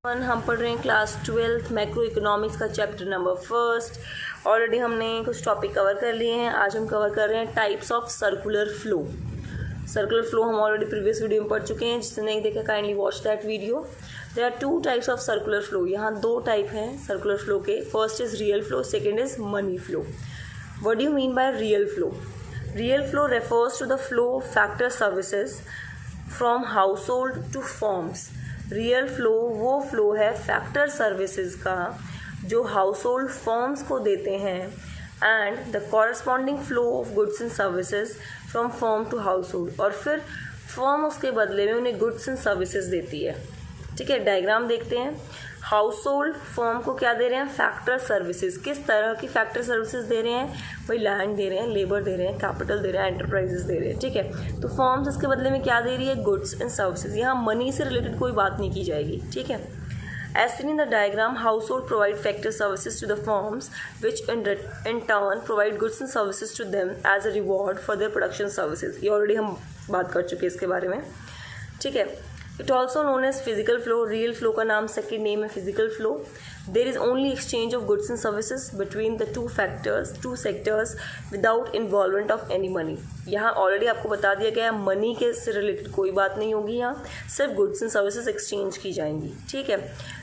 हम पढ़ रहे हैं क्लास 12 मैक्रो इकोनॉमिक्स का चैप्टर नंबर 1। ऑलरेडी हमने कुछ टॉपिक कवर कर लिए हैं। आज हम कवर कर रहे हैं types of circular flow. Circular flow हम ऑलरेडी प्रीवियस वीडियो में पढ़ चुके हैं। जिसने नहीं देखा kindly watch that video. There are two types of circular flow. यहाँ दो टाइप हैं सर्कुलर फ्लो के। First is real flow, second is money flow. What do you mean by real flow? Real flow refers to the flow of factor services from household to firms. Real flow वो flow है factor services का जो household firms को देते हैं, and the corresponding flow of goods and services from firm to household. और फिर form उसके बदले में उन्हें गुड्स एंड सर्विसेज देती है। ठीक है, डायग्राम देखते हैं। हाउस होल्ड फॉर्म को क्या दे रहे हैं? Factor services. किस तरह की फैक्टर सर्विसेज दे रहे हैं? वही लैंड दे रहे हैं, लेबर दे रहे हैं, कैपिटल दे रहे हैं, एंटरप्राइजेस दे रहे हैं। ठीक है, तो फॉर्म्स इसके बदले में क्या दे रही है? Goods and services. यहाँ मनी से रिलेटेड कोई बात नहीं की जाएगी। ठीक है, as seen in the diagram, household provide factor services to the firms, which in turn provide goods and services to them as a reward for their production services। ये ऑलरेडी हम बात कर चुके हैं इसके बारे में। ठीक है, it also known as physical flow. Real flow का नाम सेकेंड नेम है physical flow. There is only exchange of goods and services between the two sectors without involvement of any money. यहाँ ऑलरेडी आपको बता दिया गया है मनी के से रिलेटेड कोई बात नहीं होगी। यहाँ सिर्फ गुड्स एंड सर्विसेज एक्सचेंज की जाएंगी। ठीक है,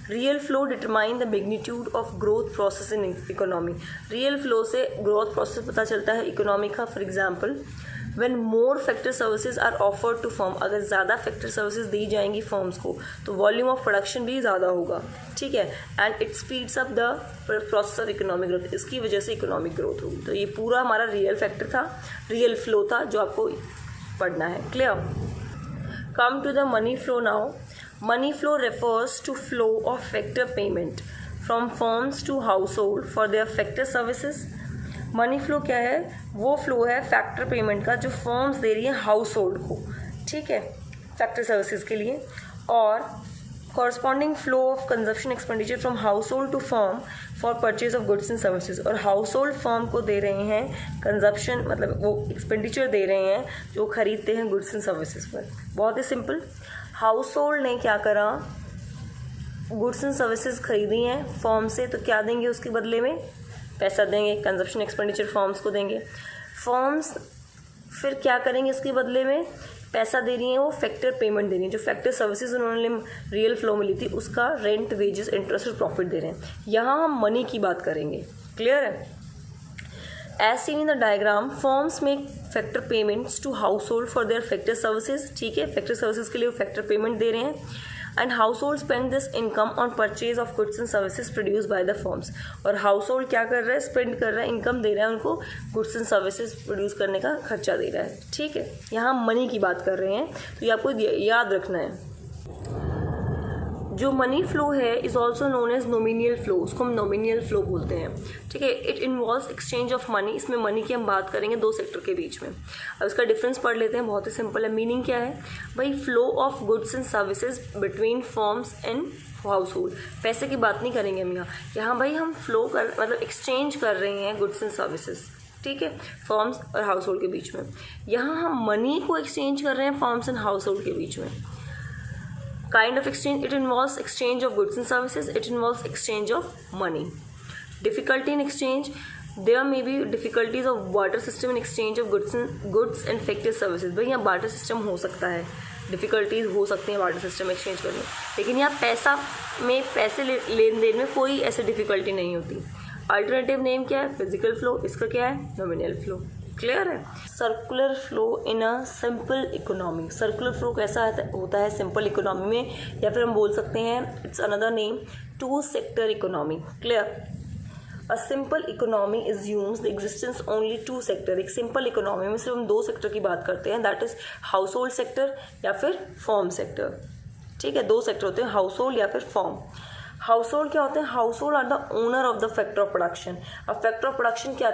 real flow determine the magnitude of growth process in economy. Real flow से ग्रोथ प्रोसेस पता चलता है इकोनॉमी का। For example, when more factor services are offered to firm, अगर ज़्यादा फैक्टर सर्विसेज दी जाएंगी फर्म्स को तो वॉल्यूम ऑफ प्रोडक्शन भी ज़्यादा होगा। ठीक है, and it speeds up the process of economic growth. इसकी वजह से इकोनॉमिक ग्रोथ होगी। तो ये पूरा हमारा रियल फैक्टर था, रियल फ्लो था जो आपको पढ़ना है। Clear? Come to the money flow now. Money flow refers to flow of factor payment from firms to household for their factor services. Money flow क्या है? वो फ्लो है फैक्टर पेमेंट का जो फर्म्स दे रही है हाउस होल्ड को। ठीक है, फैक्टर सर्विसेज के लिए। और corresponding flow of consumption expenditure from household to firm for purchase of goods and services. और हाउस होल्ड फर्म को दे रहे हैं कंजप्शन, मतलब वो एक्सपेंडिचर दे रहे हैं जो खरीदते हैं गुड्स एंड सर्विसेज पर। बहुत ही सिंपल, हाउस होल्ड ने क्या करा? गुड्स एंड सर्विसेज खरीदी हैं फर्म से, तो क्या देंगे उसके बदले में? पैसा देंगे। कंजप्शन एक्सपेंडिचर फर्म्स को देंगे। फर्म्स फिर क्या करेंगे इसके बदले में? पैसा दे रही हैं वो फैक्टर पेमेंट दे रही हैं। जो फैक्टर सर्विसेज उन्होंने रियल फ्लो में ली थी उसका रेंट, वेजेस, इंटरेस्ट और प्रॉफिट दे रहे हैं। यहाँ हम मनी की बात करेंगे। क्लियर है? As seen in the diagram, firms make factor payments to household for their factor services. ठीक है, फैक्टर सर्विसेज के लिए वो फैक्टर पेमेंट दे रहे हैं। And house hold spend this income on purchase of goods and services produce by the firms. और house hold क्या कर रहा है? स्पेंड कर रहा है, इनकम दे रहा है उनको, गुड्स एंड सर्विसेज प्रोड्यूस करने का खर्चा दे रहा है। ठीक है, यहाँ मनी की बात कर रहे हैं तो ये आपको याद रखना है। जो मनी फ्लो है is also known as nominal flow. उसको हम नोमिनियल फ्लो बोलते हैं। ठीक है, it involves exchange of money. इसमें मनी की हम बात करेंगे दो सेक्टर के बीच में। अब इसका डिफरेंस पढ़ लेते हैं, बहुत ही सिंपल है। मीनिंग क्या है भाई? Flow of goods and services between firms and house hold. पैसे की बात नहीं करेंगे हम यहाँ भाई हम फ्लो कर मतलब एक्सचेंज कर रहे हैं गुड्स एंड सर्विसेज। ठीक है, फर्म्स और हाउस होल्ड के बीच में। यहाँ हम मनी को एक्सचेंज कर रहे हैं फर्म्स एंड हाउस होल्ड के बीच में। Kind of exchange, it involves exchange of goods and services, it involves exchange of money. Difficulty in exchange, there may be difficulties of barter system in exchange of goods and factor services। भाई यहाँ barter system हो सकता है, difficulties हो सकती हैं barter system exchange करने, लेकिन यहाँ पैसे लेन देन में कोई ऐसी डिफ़िकल्टी नहीं होती। अल्टरनेटिव नेम क्या है? Physical flow. इसका क्या है? Nominal flow. क्लियर है? Circular flow in a simple economy. Circular flow कैसा होता है सिंपल इकोनॉमी में, या फिर हम बोल सकते हैं it's another name two sector economy. Clear? A simple economy assumes the existence only two sector. एक सिंपल इकोनॉमी में सिर्फ हम दो सेक्टर की बात करते हैं, that is household sector या फिर फर्म सेक्टर। ठीक है, दो सेक्टर होते हैं, हाउस होल्ड या फिर फर्म। हाउस होल्ड क्या होते हैं? Household are the owner of the factor of production. अब फैक्टर ऑफ प्रोडक्शन क्या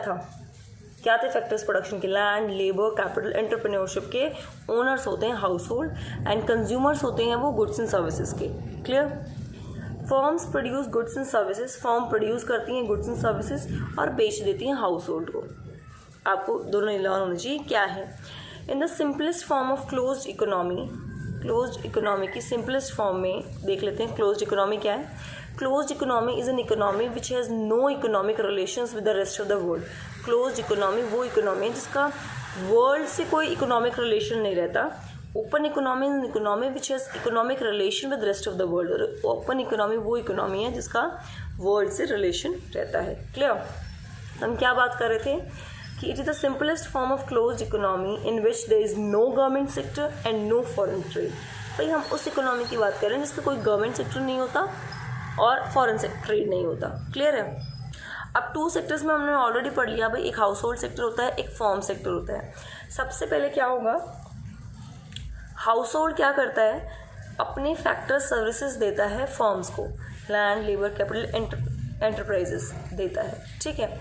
थे फैक्टर्स प्रोडक्शन के? लैंड, लेबर, कैपिटल, एंटरप्रेन्योरशिप के ओनर्स होते हैं हाउस होल्ड, एंड कंज्यूमर्स होते हैं वो गुड्स एंड सर्विसेज के। Clear? Firms produce goods and services. Firm produce करती हैं गुड्स एंड सर्विसेज और बेच देती हैं हाउस होल्ड को। आपको दोनों लर्न होना चाहिए क्या है। In the simplest form of closed economy, closed economy की सिंपलेस्ट फॉर्म में देख लेते हैं क्लोज्ड इकोनॉमी क्या है। Closed economy is an economy which has no economic relations with the rest of the world. Closed economy वो economy है जिसका वर्ल्ड से कोई इकोनॉमिक रिलेशन नहीं रहता। Open economy is economy which has economic relation with rest of the world. और open economy वो economy है जिसका वर्ल्ड से रिलेशन रहता है। क्लियर? हम क्या बात कर रहे थे कि it is the simplest form of closed economy in which there is no government sector and no foreign trade. भाई हम उस इकोनॉमी की बात कर रहे हैं जिसका कोई गवर्नमेंट सेक्टर नहीं होता और फॉरेन सेक्टर ट्रेड नहीं होता। क्लियर है? अब 2 सेक्टर्स में हमने ऑलरेडी पढ़ लिया भाई, एक हाउस होल्ड सेक्टर होता है, एक फॉर्म सेक्टर होता है। सबसे पहले क्या होगा, हाउस होल्ड क्या करता है, अपने फैक्टर सर्विसेज देता है फॉर्म्स को, लैंड, लेबर, कैपिटल, एंटरप्राइजेस देता है। ठीक है,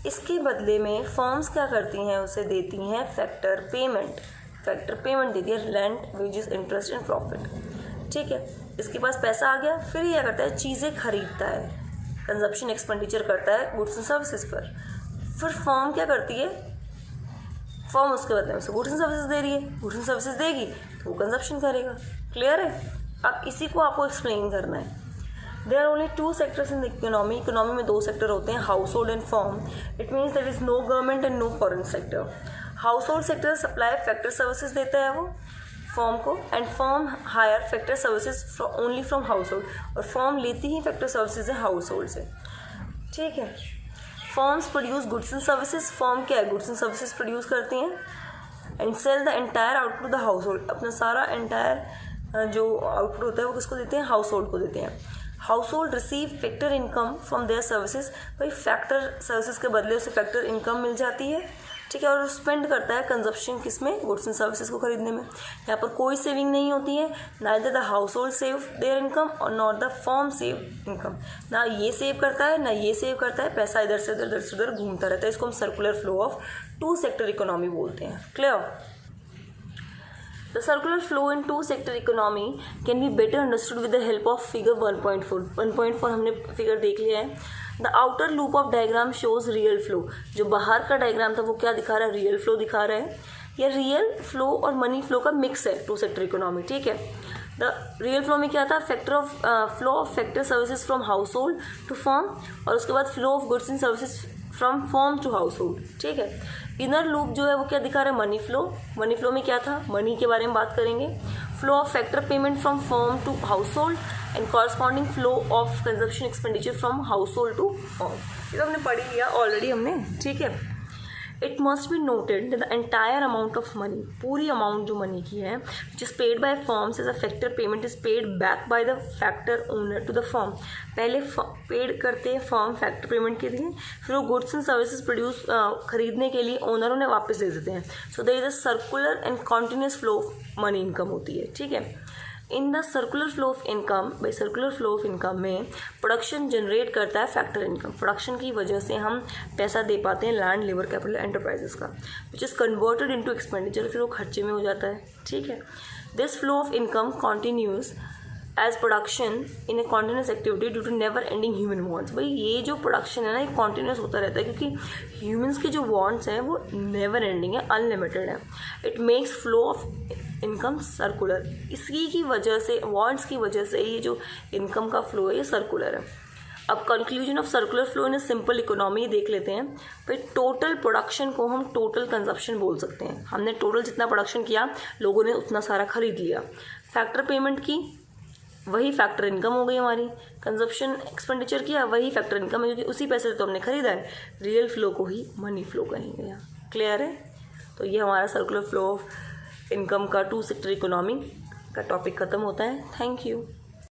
इसके बदले में फॉर्म्स क्या करती हैं, उसे देती हैं फैक्टर पेमेंट। फैक्टर पेमेंट देती है rent, wages, interest and profit. ठीक है, इसके पास पैसा आ गया, फिर यह करता है चीज़ें खरीदता है, कंजप्शन एक्सपेंडिचर करता है गुड्स एंड सर्विसेज पर। फिर फॉर्म क्या करती है, फॉर्म उसके बदले में उसे गुड्स एंड सर्विसेज दे रही है, गुड्स एंड सर्विसेज देगी तो वो कंजप्शन करेगा। क्लियर है? अब इसी को आपको एक्सप्लेन करना है। There are only 2 sectors in the economy. Economy में 2 सेक्टर होते हैं, household and firm. It means there is no government and no foreign sector. Household sector supply factor services देता है वो फॉर्म को, and firm hire factor services only from household, और firm लेती ही factor services है household से। ठीक है, firms produce goods and services. Form क्या है, गुड्स एंड सर्विसेज प्रोड्यूस करती हैं, and sell the entire output the household. अपना सारा एंटायर जो आउटपुट होता है वो किसको देते हैं, हाउस होल्ड को देते हैं। House hold receive factor income from their services. भाई फैक्टर सर्विसेज के बदले उसे फैक्टर इनकम मिल जाती है। ठीक है, और स्पेंड करता है कंजप्शन किसमें, गुड्स एंड सर्विसेज को खरीदने में। यहाँ पर कोई सेविंग नहीं होती है, neither the household save their income और not the firm save income. ना ये सेव करता है ना ये सेव करता है, पैसा इधर से उधर घूमता रहता है। इसको हम circular flow of 2 sector economy बोलते हैं। Clear? The circular flow in 2 sector economy can be better understood with the help of figure 1.4. 1.4 हमने फिगर देख लिया है। The outer loop of diagram shows real flow. जो बाहर का डायग्राम था वो क्या दिखा रहा है, रियल फ्लो दिखा रहा है। यह रियल फ्लो और मनी फ्लो का मिक्स है 2 सेक्टर इकोनॉमी। ठीक है, द रियल फ्लो में क्या था, flow of factor services from household to firm, और उसके बाद flow of goods and services from firm to household. ठीक है, इनर लूप जो है वो क्या दिखा रहा है, मनी फ्लो। मनी फ्लो में क्या था, मनी के बारे में बात करेंगे। Flow of factor payment from firm to household and corresponding flow of consumption expenditure from household to firm. ये तो हमने पढ़ लिया ऑलरेडी हमने। ठीक है, it must be noted that the entire amount of money, पूरी amount जो मनी की है which is paid by firms as a factor payment is paid back by the factor owner to the firm. पहले paid करते हैं form factor payment के लिए, फिर वो गुड्स एंड सर्विसेज प्रोड्यूस खरीदने के लिए ओनर उन्हें वापस दे देते हैं। So there is a circular and continuous flow of money income होती है। ठीक है, in the circular flow of income, by circular flow of income में प्रोडक्शन जनरेट करता है फैक्टर इनकम। प्रोडक्शन की वजह से हम पैसा दे पाते हैं लैंड, लेबर, कैपिटल, एंटरप्राइजेस का, which is converted into expenditure, फिर वो खर्चे में हो जाता है। ठीक है, this flow of income continues as production in a continuous activity due to never ending human wants. भाई ये जो प्रोडक्शन है ना, ये कॉन्टिन्यूस होता रहता है क्योंकि ह्यूमन्स के जो वांट्स हैं वो नेवर एंडिंग है, अनलिमिटेड है। It makes flow of income circular. इसी की वजह से, वांट्स की वजह से ये जो इनकम का फ्लो है ये सर्कुलर है। अब conclusion of circular flow in a simple economy देख लेते हैं। फिर टोटल प्रोडक्शन को हम टोटल कंजप्शन बोल सकते हैं। हमने टोटल जितना प्रोडक्शन किया लोगों ने उतना सारा खरीद लिया। फैक्टर पेमेंट की, वही फैक्टर इनकम हो गई हमारी। कंजप्शन एक्सपेंडिचर किया, वही फैक्टर इनकम है क्योंकि उसी पैसे से तो हमने खरीदा है। रियल फ्लो को ही मनी फ्लो कहेंगे। यहाँ क्लियर है? तो ये हमारा सर्कुलर फ्लो ऑफ इनकम का 2 सेक्टर इकोनॉमी का टॉपिक ख़त्म होता है। Thank you.